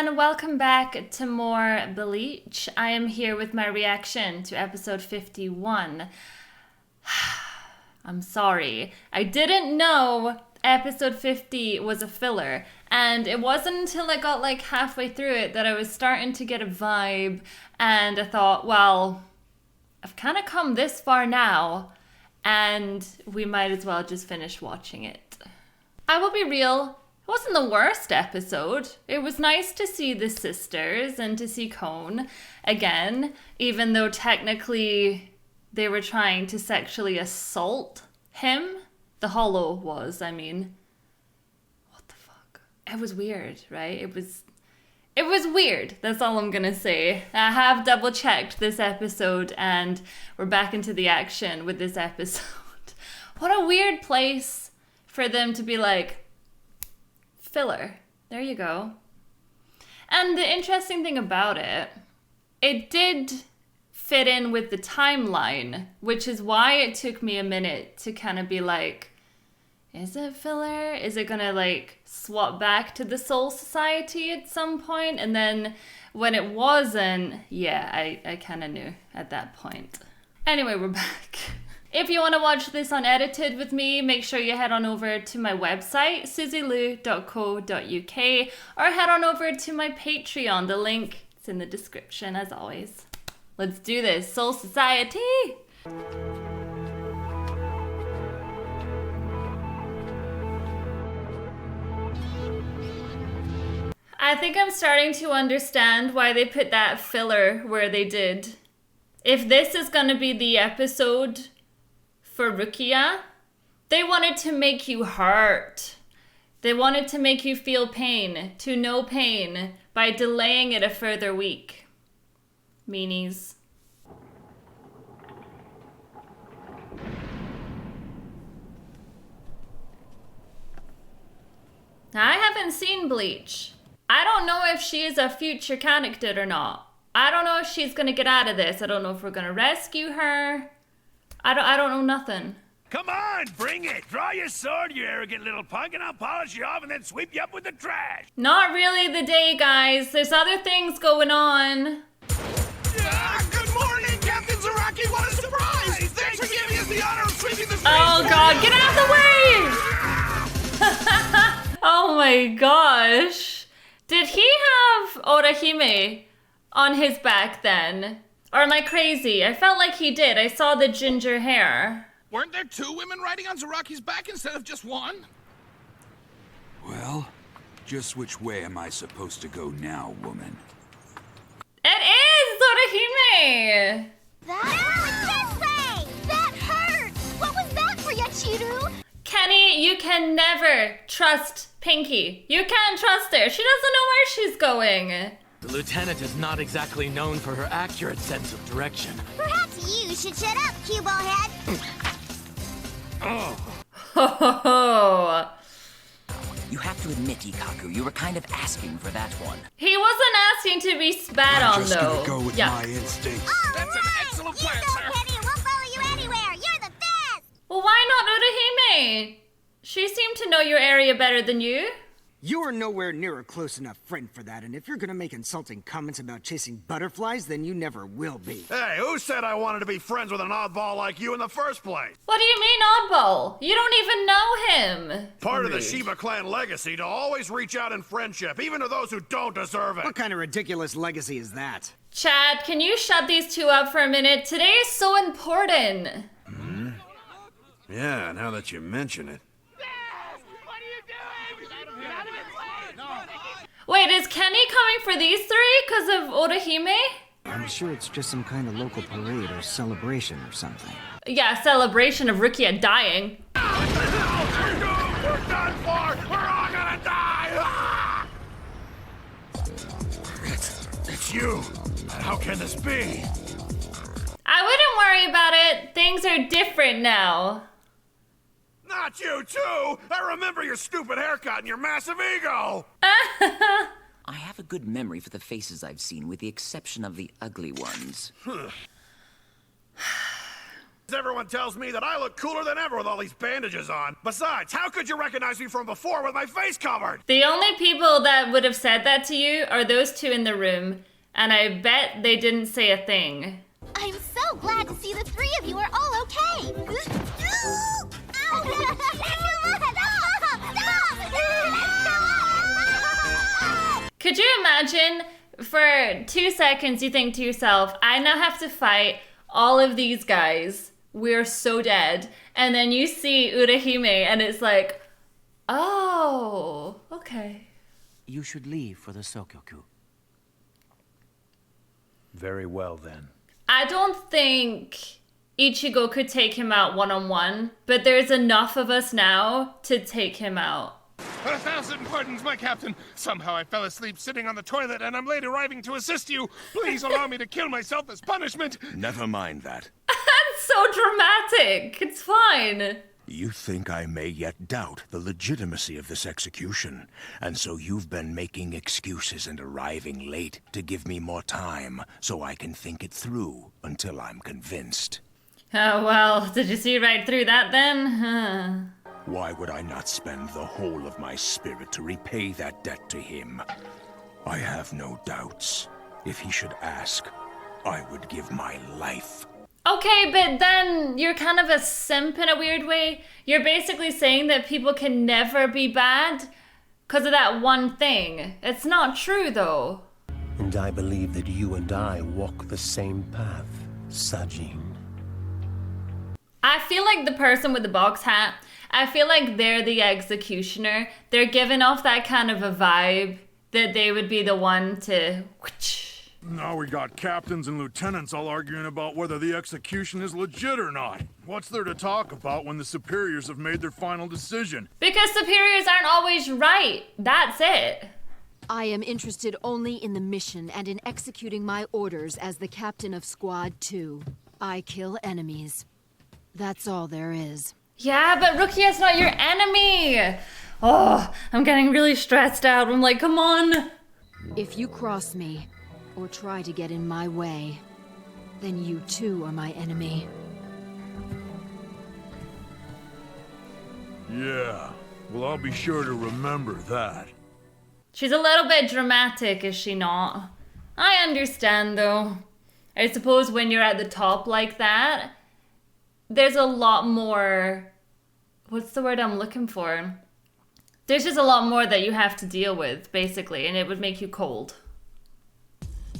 everyone, welcome back to more Bleach. I am here with my reaction to episode 51. I'm sorry, I didn't know episode 50 was a filler, and it wasn't until I got like halfway through it that I was starting to get a vibe, and I thought, well, I've kind of come this far now, and we might as well just finish watching it. I will be real, it wasn't the worst episode. It was nice to see the sisters and to see Cone again, even though technically they were trying to sexually assault him. The Hollow was, I mean. What the fuck? It was weird, right? It was weird. That's all I'm gonna say. I have double checked this episode and we're back into the action with this episode. What a weird place for them to be like, filler. There you go. And the interesting thing about it, it did fit in with the timeline, which is why it took me a minute to kind of be like, is it filler? Is it gonna like swap back to the Soul Society at some point? And then when it wasn't, yeah, I kind of knew at that point. Anyway, we're back. If you want to watch this unedited with me, make sure you head on over to my website, suzylu.co.uk, or head on over to my Patreon. The link is in the description, as always. Let's do this, Soul Society! I think I'm starting to understand why they put that filler where they did. If this is gonna be the episode for Rukia, they wanted to make you hurt. They wanted to make you feel pain, to know pain, by delaying it a further week. Meanies. I haven't seen Bleach. I don't know if she is a future character or not. I don't know if she's gonna get out of this. I don't know if we're gonna rescue her. I don't know nothing. Come on, bring it! Draw your sword, you arrogant little punk, and I'll polish you off and then sweep you up with the trash! Not really the day, guys. There's other things going on. Good morning, Captain Zaraki! What a surprise! Thanks for giving us the honor of sweeping the streets! Oh god, get out of the way! Oh my gosh. Did he have Orihime on his back then? Or am I crazy? I felt like he did. I saw the ginger hair. Weren't there two women riding on Zaraki's back instead of just one? Well, just which way am I supposed to go now, woman? It is Orihime! This way! That hurt! What was that for you, Chiru? Kenny, you can never trust Pinky. You can't trust her. She doesn't know where she's going. The lieutenant is not exactly known for her accurate sense of direction. Perhaps you should shut up, cue ball head. Ho ho ho. You have to admit, Ikaku, you were kind of asking for that one. He wasn't asking to be spat on, just though. gonna go with my instincts. That's an excellent plan, You go, sir. Penny, we'll follow you anywhere. You're the best! Well, why not Orihime? She seemed to know your area better than you. You are nowhere near a close enough friend for that, and if you're gonna make insulting comments about chasing butterflies, then you never will be. Hey, who said I wanted to be friends with an oddball like you in the first place? What do you mean, oddball? You don't even know him. Part of the Shiba clan legacy to always reach out in friendship, even to those who don't deserve it. What kind of ridiculous legacy is that? Chad, can you shut these two up for a minute? Today is so important. Yeah, now that you mention it. Wait, is Kenny coming for these three because of Orihime? I'm sure it's just some kind of local parade or celebration or something. Yeah, celebration of Rukia dying. What the hell? We're done for! We're all gonna die! Ah! It's you! How can this be? I wouldn't worry about it. Things are different now. Not you, too! I remember your stupid haircut and your massive ego! I have a good memory for the faces I've seen, with the exception of the ugly ones. Is everyone tells me that I look cooler than ever with all these bandages on. Besides, how could you recognize me from before with my face covered? The only people that would have said that to you are those two in the room, and I bet they didn't say a thing. I'm so glad to see the three of you are all okay. Could you imagine, for 2 seconds you think to yourself, I now have to fight all of these guys. We're so dead. And then you see Urahime and it's like, oh, okay. You should leave for the Sokyoku. Very well, then. I don't think Ichigo could take him out one-on-one, but there's enough of us now to take him out. 1,000 pardons, my captain. Somehow I fell asleep sitting on the toilet and I'm late arriving to assist you. Please allow me to kill myself as punishment. Never mind that. That's so dramatic. It's fine. You think I may yet doubt the legitimacy of this execution, and so you've been making excuses and arriving late to give me more time so I can think it through until I'm convinced. Oh, well, did you see right through that then? Huh. Why would I not spend the whole of my spirit to repay that debt to him? I have no doubts. If he should ask, I would give my life. Okay, but then you're kind of a simp in a weird way. You're basically saying that people can never be bad because of that one thing. It's not true, though. And I believe that you and I walk the same path, Sajin. I feel like the person with the box hat, I feel like they're the executioner. They're giving off that kind of a vibe that they would be the one to... Now we got captains and lieutenants all arguing about whether the execution is legit or not. What's there to talk about when the superiors have made their final decision? Because superiors aren't always right. That's it. I am interested only in the mission and in executing my orders as the captain of Squad 2. I kill enemies. That's all there is. Yeah, but Rukia's not your enemy. Oh, I'm getting really stressed out. I'm like, come on. If you cross me, or try to get in my way, then you too are my enemy. Yeah, well, I'll be sure to remember that. She's a little bit dramatic, is she not? I understand, though. I suppose when you're at the top like that, there's a lot more... What's the word I'm looking for? There's just a lot more that you have to deal with, basically, and it would make you cold.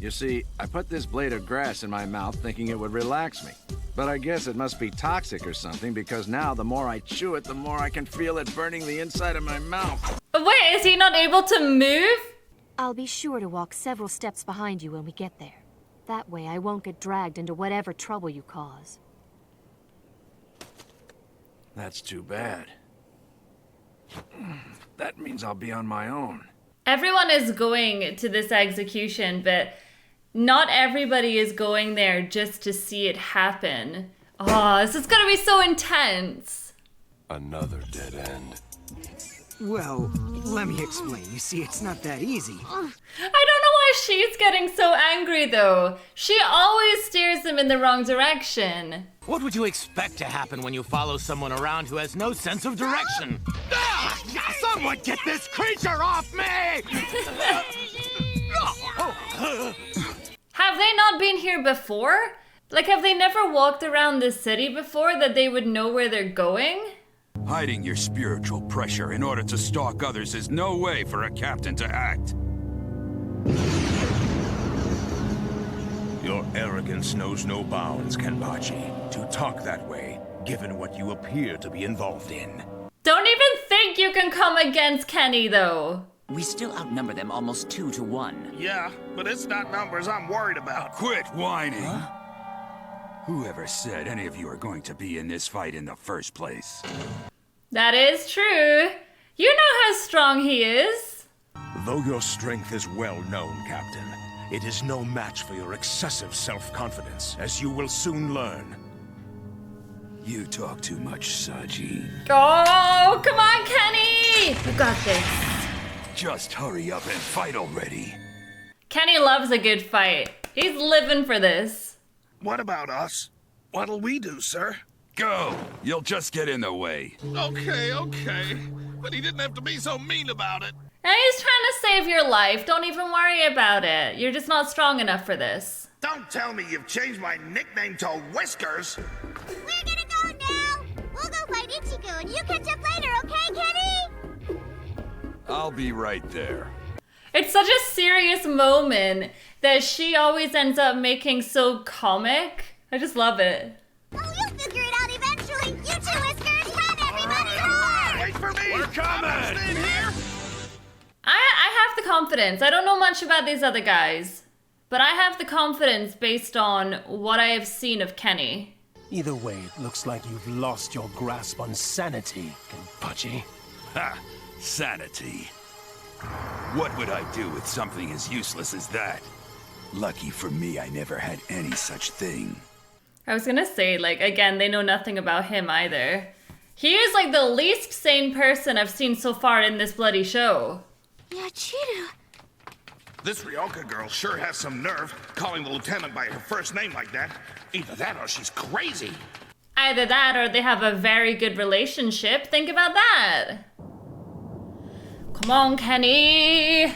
You see, I put this blade of grass in my mouth thinking it would relax me. But I guess it must be toxic or something, because now the more I chew it, the more I can feel it burning the inside of my mouth. Wait, is he not able to move? I'll be sure to walk several steps behind you when we get there. That way I won't get dragged into whatever trouble you cause. That's too bad. That means I'll be on my own. Everyone is going to this execution, but not everybody is going there just to see it happen. Oh, this is gonna be so intense. Another dead end. Well, let me explain. You see, it's not that easy. I don't know why she's getting so angry, though. She always steers them in the wrong direction. What would you expect to happen when you follow someone around who has no sense of direction? Ah! Someone get this creature off me! Have they not been here before? Like, have they never walked around the city before that they would know where they're going? Hiding your spiritual pressure in order to stalk others is no way for a captain to act. Your arrogance knows no bounds, Kenpachi. To talk that way, given what you appear to be involved in. Don't even think you can come against Kenny, though. We still outnumber them almost 2-1. Yeah, but it's not numbers I'm worried about. Quit whining! Huh? Whoever said any of you are going to be in this fight in the first place? That is true. You know how strong he is. Though your strength is well known, Captain, it is no match for your excessive self-confidence, as you will soon learn. You talk too much, Sajin. Oh, come on, Kenny! You got this. Just hurry up and fight already. Kenny loves a good fight. He's living for this. What about us? What'll we do, sir? go. You'll just get in the way. Okay. But he didn't have to be so mean about it. Now he's trying to save your life. Don't even worry about it. You're just not strong enough for this. Don't tell me you've changed my nickname to Whiskers. We're gonna go now. We'll go find Ichigo and you catch up later, okay, Kenny? I'll be right there. It's such a serious moment that she always ends up making so comic. I just love it. Oh, you'll figure it out eventually. You two, Whiskers, run, everybody, run! Wait for me! We're coming! I'm staying here! I have the confidence. I don't know much about these other guys, but I have the confidence based on what I have seen of Kenny. Either way, it looks like you've lost your grasp on sanity, Kenpachi. Ha! Sanity. What would I do with something as useless as that? Lucky for me, I never had any such thing. I was gonna say, like, again, they know nothing about him either. He is like the least sane person I've seen so far in this bloody show. Yeah, Chiru. This Ryoka girl sure has some nerve, calling the lieutenant by her first name like that. Either that or she's crazy. Either that or they have a very good relationship. Think about that. Come on, Kenny.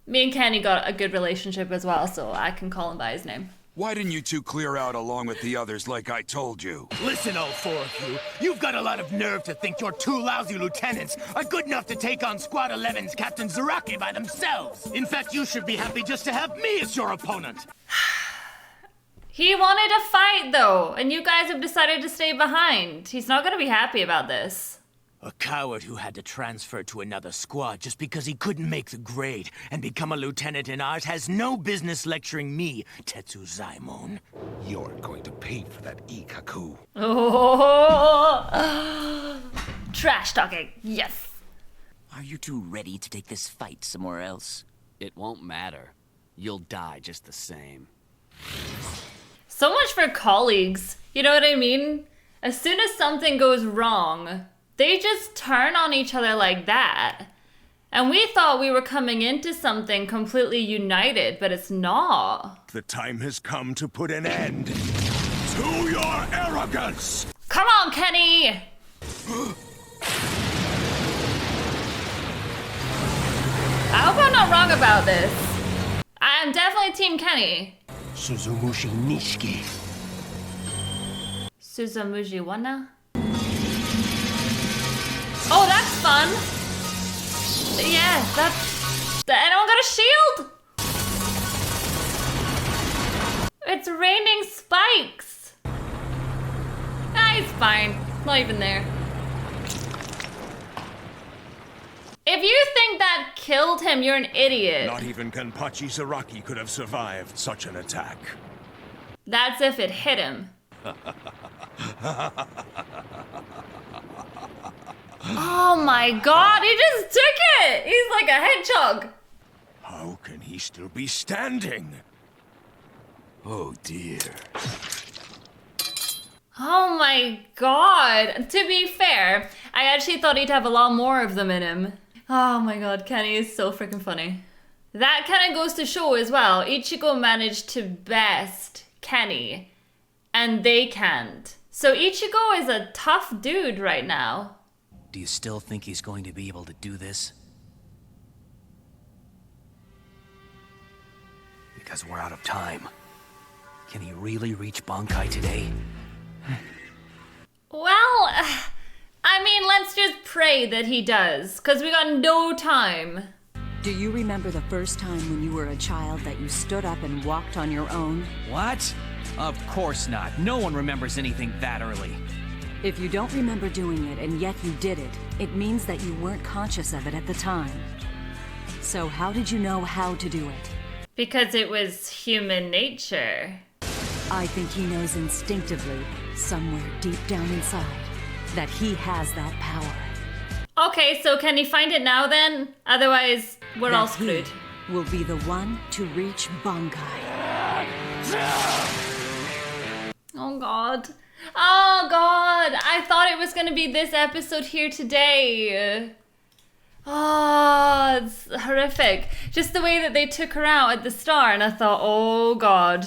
Me and Kenny got a good relationship as well, so I can call him by his name. Why didn't you two clear out along with the others like I told you? Listen, all four of you. You've got a lot of nerve to think your two lousy lieutenants are good enough to take on Squad 11's Captain Zaraki by themselves. In fact, you should be happy just to have me as your opponent. He wanted to fight, though, and you guys have decided to stay behind. He's not going to be happy about this. A coward who had to transfer to another squad just because he couldn't make the grade and become a lieutenant in ours has no business lecturing me, Tetsuzaimon. You're going to pay for that, Ikaku. Oh, trash talking, yes. Are you two ready to take this fight somewhere else? It won't matter. You'll die just the same. So much for colleagues. You know what I mean? As soon as something goes wrong, they just turn on each other like that. And we thought we were coming into something completely united, but it's not. The time has come to put an end to your arrogance! Come on, Kenny! I hope I'm not wrong about this. I am definitely Team Kenny. Suzumushi Nishiki. Suzumushi Wana? Oh, that's fun. Yeah, that's... Anyone got a shield? It's raining spikes. Ah, he's fine. Not even there. If you think that killed him, you're an idiot. Not even Kenpachi Zaraki could have survived such an attack. That's if it hit him. Oh my god, he just took it! He's like a hedgehog. How can he still be standing? Oh dear. Oh my god. To be fair, I actually thought he'd have a lot more of them in him. Oh my god, Kenny is so freaking funny. That kind of goes to show as well, Ichigo managed to best Kenny, and they can't. So Ichigo is a tough dude right now. Do you still think he's going to be able to do this? Because we're out of time. Can he really reach Bankai today? Well, I mean, let's just pray that he does, because we got no time. Do you remember the first time when you were a child that you stood up and walked on your own? What? Of course not. No one remembers anything that early. If you don't remember doing it and yet you did it, it means that you weren't conscious of it at the time. So how did you know how to do it? Because it was human nature. I think he knows instinctively, somewhere deep down inside, that he has that power. Okay, so can he find it now then? Otherwise, we're all screwed. He will be the one to reach Bankai. Oh god. Oh god. I thought it was gonna be this episode here today. Oh, it's horrific. Just the way that they took her out at the start, and I thought, oh god.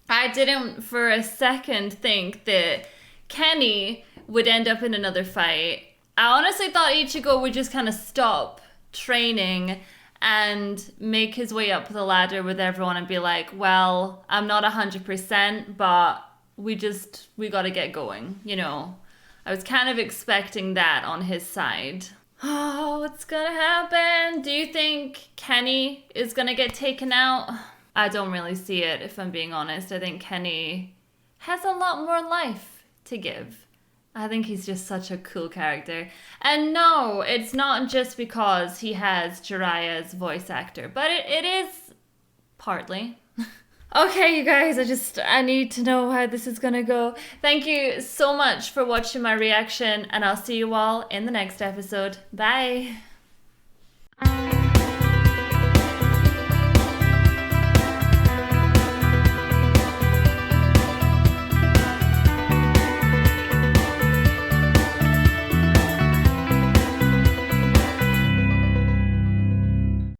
I didn't for a second think that Kenny would end up in another fight. I honestly thought Ichigo would just kind of stop training and make his way up the ladder with everyone and be like, well, I'm not 100%, but we gotta get going, you know. I was kind of expecting that on his side. Oh, what's gonna happen? Do you think Kenny is gonna get taken out? I don't really see it, if I'm being honest. I think Kenny has a lot more life to give. I think he's just such a cool character. And no, it's not just because he has Jiraiya's voice actor, but it is partly. Okay, you guys, I need to know how this is gonna go. Thank you so much for watching my reaction, and I'll see you all in the next episode. Bye!